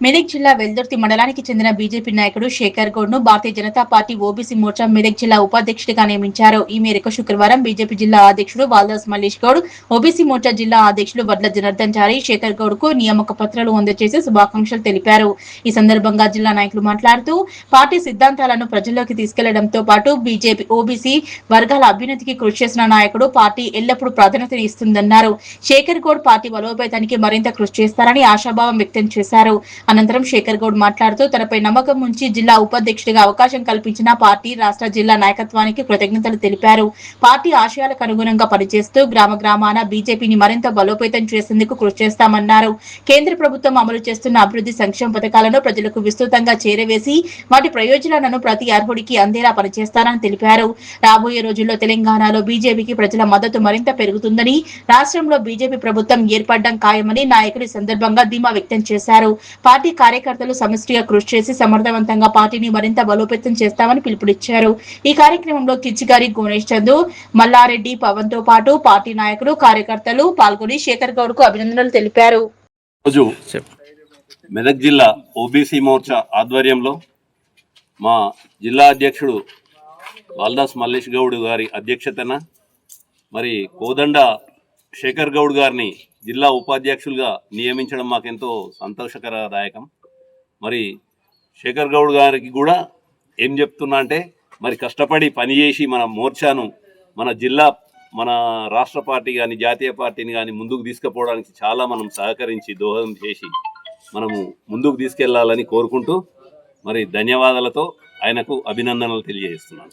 మెదక్ జిల్లా వెల్దుర్తి మండలానికి చెందిన బీజేపీ నాయకుడు శేఖర్ గౌడ్ ను భారతీయ జనతా పార్టీ ఓబీసీ మోర్చా మెదక్ జిల్లా ఉపాధ్యక్షుడిగా నియమించారు. ఈ మేరకు శుక్రవారం బీజేపీ జిల్లా అధ్యక్షుడు వాల్దాస్ మల్లేష్ గౌడ్, ఓబీసీ మోర్చా జిల్లా అధ్యక్షుడు వడ్ల జనార్దన్ చారి శేఖర్ గౌడ్ కు నియామక పత్రాలు అందజేసి శుభాకాంక్షలు తెలిపారు. ఈ సందర్భంగా జిల్లా నాయకులు మాట్లాడుతూ పార్టీ సిద్ధాంతాలను ప్రజల్లోకి తీసుకెళ్లడంతో పాటు బీజేపీ ఓబీసీ వర్గాల అభ్యున్నతికి కృషి చేసిన నాయకుడు పార్టీ ఎల్లప్పుడూ ప్రాధాన్యత ఇస్తుందన్నారు. శేఖర్ గౌడ్ పార్టీ బలోపేతానికి మరింత కృషి చేస్తారని ఆశాభావం వ్యక్తం చేశారు. అనంతరం శేఖర్ గౌడ్ మాట్లాడుతూ తనపై నమ్మకం ఉంచి జిల్లా ఉపాధ్యక్షుడిగా అవకాశం కల్పించిన పార్టీ రాష్ట్ర జిల్లా నాయకత్వానికి కృతజ్ఞతలు తెలిపారు. పార్టీ ఆశయాలకు అనుగుణంగా పనిచేస్తూ గ్రామ గ్రామాన బీజేపీని మరింత బలోపేతం చేసేందుకు కృషి చేస్తామన్నారు. కేంద్ర ప్రభుత్వం అమలు చేస్తున్న అభివృద్ధి సంక్షేమ పథకాలను ప్రజలకు విస్తృతంగా చేరవేసి వాటి ప్రయోజనాలను ప్రతి అర్హుడికి అందేలా పనిచేస్తారని తెలిపారు. రాబోయే రోజుల్లో తెలంగాణలో బీజేపీకి ప్రజల మద్దతు మరింత పెరుగుతుందని, రాష్ట్రంలో బీజేపీ ప్రభుత్వం ఏర్పడడం ఖాయమని నాయకులు ఈ సందర్భంగా ధీమా వ్యక్తం చేశారు. పార్టీ కార్యకర్తలు సమిష్టిగా కృషి చేసి సమర్థవంతంగా పార్టీని మరింత బలోపేతం చేస్తామని పిలుపునిచ్చారు. ఈ కార్యక్రమంలో కిచ్చిగారి గణేష్ చందు, మల్లారెడ్డి, పవన్ తో పాటు పార్టీ నాయకులు, కార్యకర్తలు పాల్గొని శేఖర్ గౌడ్ కు అభినందనలు తెలిపారు. మెదక్ జిల్లా ఓబీసీ మోర్చా ఆధ్వర్యంలో మా జిల్లా అధ్యక్షుడు వాల్దాస్ మల్లేష్ గౌడ్ గారి అధ్యక్షతన మరి కోదండ శేఖర్ గౌడ్ గారిని జిల్లా ఉపాధ్యక్షులుగా నియమించడం మాకెంతో సంతోషకరదాయకం. మరి శేఖర్ గౌడ్ గారికి కూడా ఏం చెప్తున్నా అంటే మరి కష్టపడి పనిచేసి మన మోర్చాను, మన జిల్లా, మన రాష్ట్ర పార్టీ కానీ జాతీయ పార్టీని కానీ ముందుకు తీసుకుపోవడానికి చాలా మనం సహకరించి దోహదం చేసి మనము ముందుకు తీసుకెళ్లాలని కోరుకుంటూ మరి ధన్యవాదాలతో ఆయనకు అభినందనలు తెలియజేస్తున్నాను.